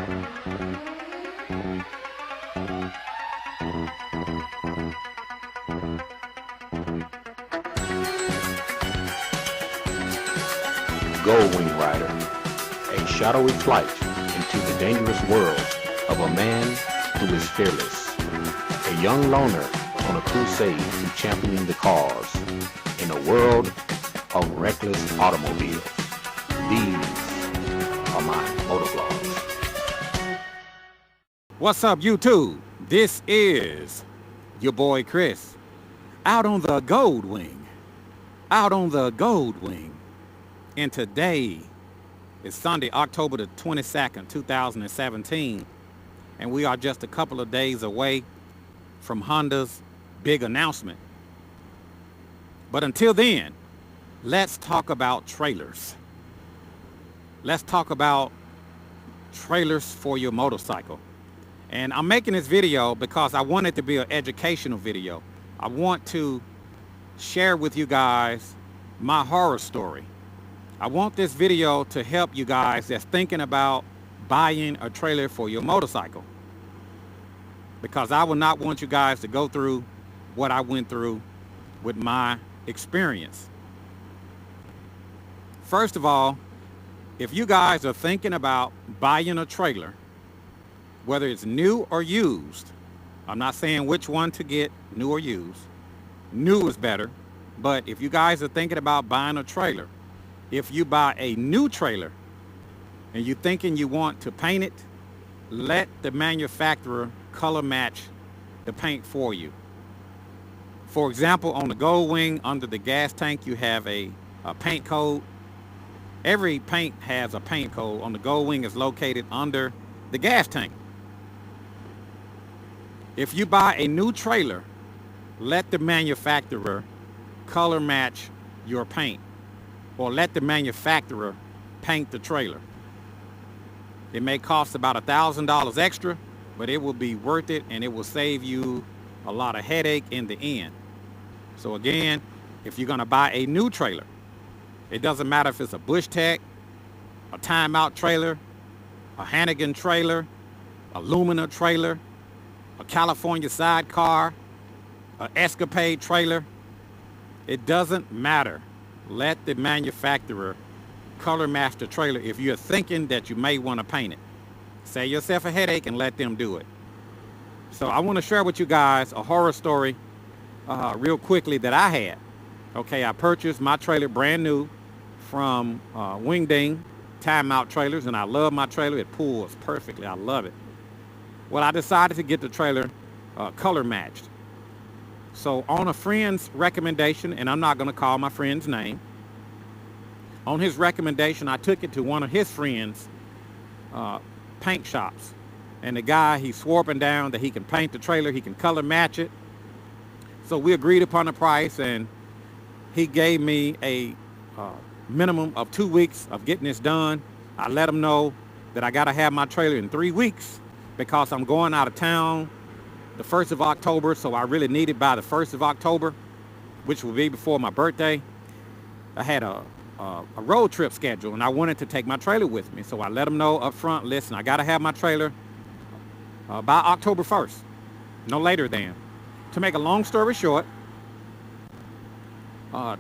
Goldwing Rider, a shadowy flight into the dangerous world of a man who is fearless, a young loner on a crusade to champion the cause in a world of reckless automobiles. These are my motovlogs. What's up, YouTube? This is your boy Chris, out on the Goldwing. And today is Sunday, October the 22nd, 2017. And we are just a couple of days away from Honda's big announcement. But until then, let's talk about trailers. Let's talk about trailers for your motorcycle. And I'm making this video because I want it to be an educational video. I want to share with you guys my horror story. I want this video to help you guys that's thinking about buying a trailer for your motorcycle, because I will not want you guys to go through what I went through with my experience. First of all, if you guys are thinking about buying a trailer, whether it's new or used, I'm not saying which one to get, new or used. New is better, but if you guys are thinking about buying a trailer, if you buy a new trailer and you're thinking you want to paint it, let the manufacturer color match the paint for you. For example, on the Goldwing, under the gas tank, you have a paint code. Every paint has a paint code. On the Goldwing, is located under the gas tank. If you buy a new trailer, let the manufacturer color match your paint, or let the manufacturer paint the trailer. It may cost about $1,000 extra, but it will be worth it, and it will save you a lot of headache in the end. So again, if you're gonna buy a new trailer, it doesn't matter if it's a Bush Tech, a Timeout trailer, a Hannigan trailer, a Lumina trailer, a California sidecar, an Escapade trailer. It doesn't matter. Let the manufacturer color match the trailer if you're thinking that you may want to paint it. Save yourself a headache and let them do it. So I want to share with you guys a horror story real quickly that I had. Okay, I purchased my trailer brand new from Wingding Timeout Trailers, and I love my trailer. It pulls perfectly. I love it. Well, I decided to get the trailer color matched. So on a friend's recommendation, and I'm not going to call my friend's name, on his recommendation, I took it to one of his friends' paint shops. And the guy, he swore up and down that he can paint the trailer, he can color match it. So we agreed upon the price, and he gave me a minimum of 2 weeks of getting this done. I let him know that I got to have my trailer in 3 weeks because I'm going out of town the 1st of October, so I really need it by the 1st of October, which will be before my birthday. I had a road trip scheduled, and I wanted to take my trailer with me. So I let them know up front, listen, I got to have my trailer by October 1st, no later than. To make a long story short,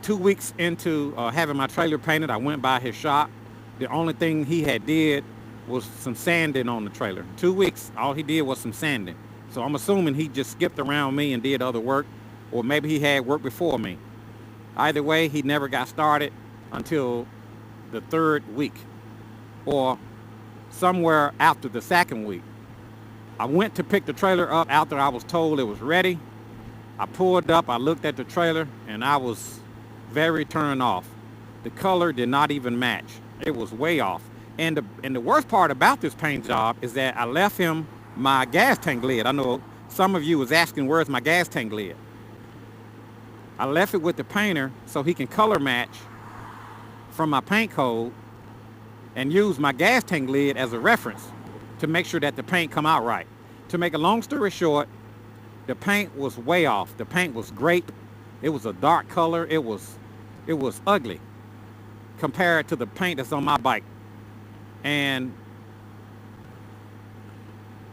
2 weeks into having my trailer painted, I went by his shop. The only thing he had did was some sanding on the trailer. 2 weeks, all he did was some sanding. So I'm assuming he just skipped around me and did other work, or maybe he had work before me. Either way, he never got started until the 3rd week, or somewhere after the 2nd week. I went to pick the trailer up after I was told it was ready. I pulled up, I looked at the trailer, and I was very turned off. The color did not even match. It was way off. And the worst part about this paint job is that I left him my gas tank lid. I know some of you was asking, where's my gas tank lid? I left it with the painter so he can color match from my paint code and use my gas tank lid as a reference to make sure that the paint come out right. To make a long story short, the paint was way off. The paint was grape. It was a dark color. It was ugly compared to the paint that's on my bike. And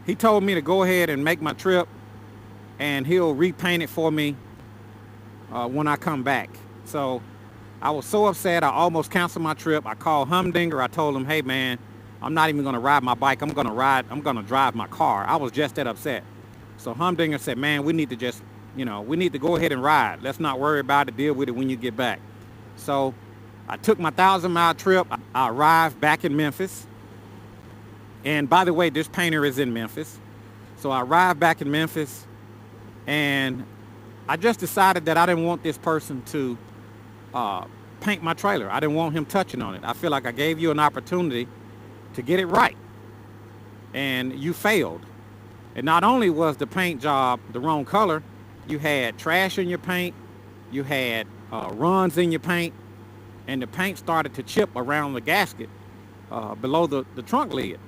He told me to go ahead and make my trip, and he'll repaint it for me when I come back. So I was so upset, I almost canceled my trip. I called Humdinger. I told him, hey man, I'm not even gonna ride my bike. I'm gonna drive my car. I was just that upset. So Humdinger said, man, we need to just, we need to go ahead and ride. Let's not worry about it. Deal with it when you get back. So I took my 1,000-mile trip. I arrived back in Memphis. And by the way, this painter is in Memphis. So I arrived back in Memphis, and I just decided that I didn't want this person to paint my trailer. I didn't want him touching on it. I feel like I gave you an opportunity to get it right, and you failed. And not only was the paint job the wrong color, you had trash in your paint, you had runs in your paint, and the paint started to chip around the gasket below the trunk lid.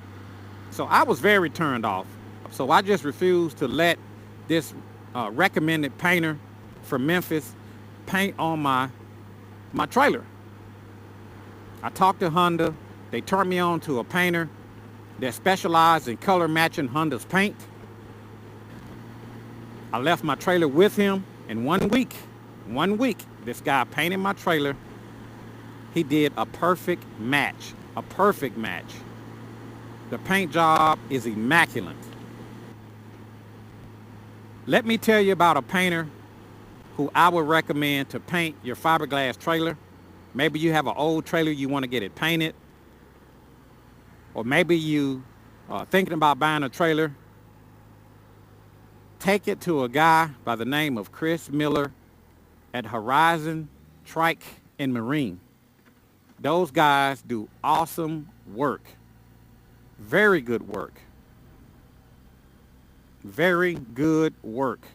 So I was very turned off. So I just refused to let this recommended painter from Memphis paint on my trailer. I talked to Honda. They turned me on to a painter that specialized in color matching Honda's paint. I left my trailer with him in 1 week. 1 week, this guy painted my trailer. He did a perfect match, a perfect match. The paint job is immaculate. Let me tell you about a painter who I would recommend to paint your fiberglass trailer. Maybe you have an old trailer, you want to get it painted. Or maybe you are thinking about buying a trailer. Take it to a guy by the name of Chris Miller at Horizon, Trike, and Marine. Those guys do awesome work. Very good work. Very good work.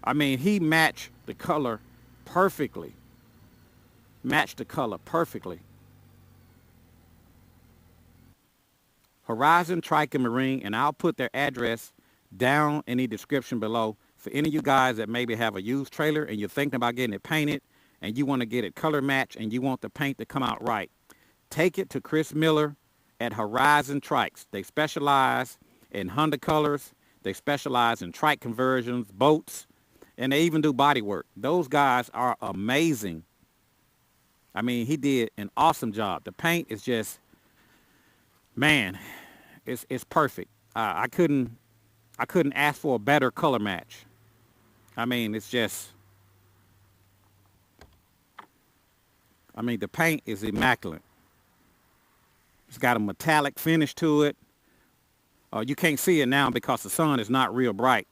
I mean, he matched the color perfectly. Matched the color perfectly. Horizon, Trike, and Marine, and I'll put their address down in the description below for any of you guys that maybe have a used trailer and you're thinking about getting it painted and you want to get it color matched and you want the paint to come out right. Take it to Chris Miller at Horizon Trikes. They specialize in Honda colors. They specialize in trike conversions, boats, and they even do body work. Those guys are amazing. I mean, he did an awesome job. The paint is just, man, it's perfect. I couldn't ask for a better color match. I mean, it's just, I mean, the paint is immaculate. It's got a metallic finish to it. You can't see it now because the sun is not real bright.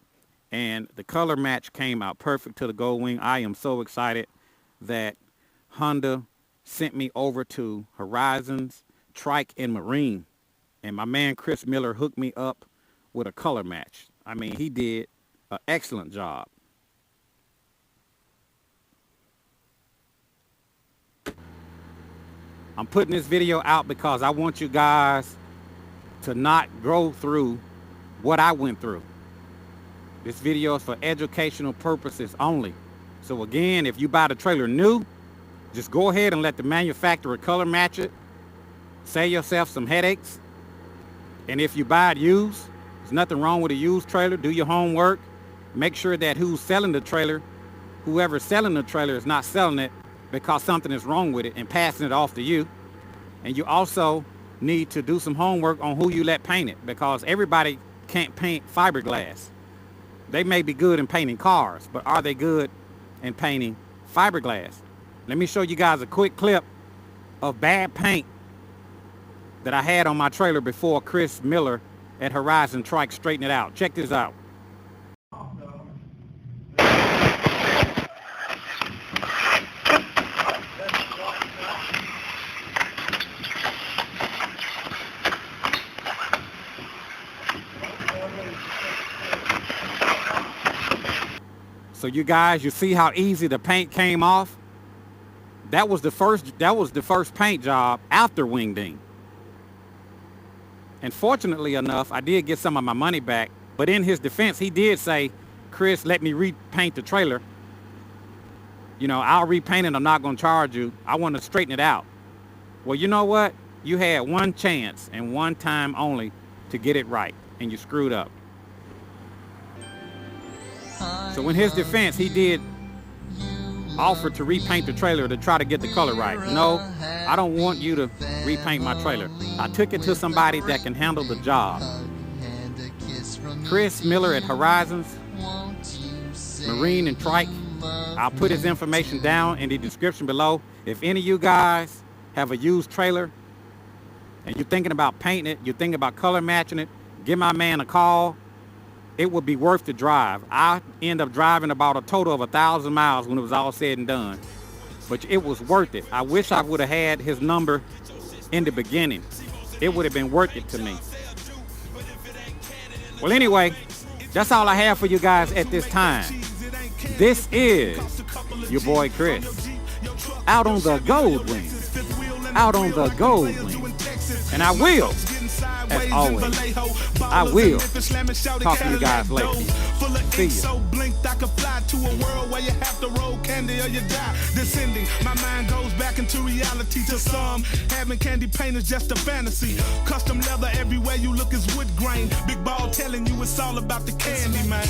And the color match came out perfect to the Goldwing. I am so excited that Honda sent me over to Horizons, Trike, and Marine. And my man Chris Miller hooked me up with a color match. I mean, he did an excellent job. I'm putting this video out because I want you guys to not go through what I went through. This video is for educational purposes only. So again, if you buy the trailer new, just go ahead and let the manufacturer color match it. Save yourself some headaches. And if you buy it used, there's nothing wrong with a used trailer. Do your homework. Make sure that who's selling the trailer, whoever's selling the trailer is not selling it because something is wrong with it and passing it off to you. And you also need to do some homework on who you let paint it because everybody can't paint fiberglass. They may be good in painting cars, but are they good in painting fiberglass? Let me show you guys a quick clip of bad paint that I had on my trailer before Chris Miller at Horizon Trike straightened it out. Check this out. So you guys, you see how easy the paint came off? That was the first paint job after Wingding. And fortunately enough, I did get some of my money back. But in his defense, he did say, Chris, let me repaint the trailer. You know, I'll repaint it. I'm not going to charge you. I want to straighten it out. Well, you know what? You had one chance and one time only to get it right, and you screwed up. So in his defense, he did offer to repaint the trailer to try to get the color right. No, I don't want you to repaint my trailer. I took it to somebody that can handle the job. Chris Miller at Horizons Marine and Trike. I'll put his information down in the description below. If any of you guys have a used trailer and you're thinking about painting it, you're thinking about color matching it, give my man a call. It would be worth the drive. I end up driving about a total of 1,000 miles when it was all said and done. But it was worth it. I wish I would have had his number in the beginning. It would have been worth it to me. Well, anyway, that's all I have for you guys at this time. This is your boy Chris, out on the Goldwing, out on the Goldwing. And I will, as always, I will talk to you guys later. See ya. So blinked I could fly to a world where you have to roll candy or you die. Descending, my mind goes back into reality. To some, having candy paint is just a fantasy. Custom leather everywhere you look is wood grain. Big ball telling you it's all about the candy, man.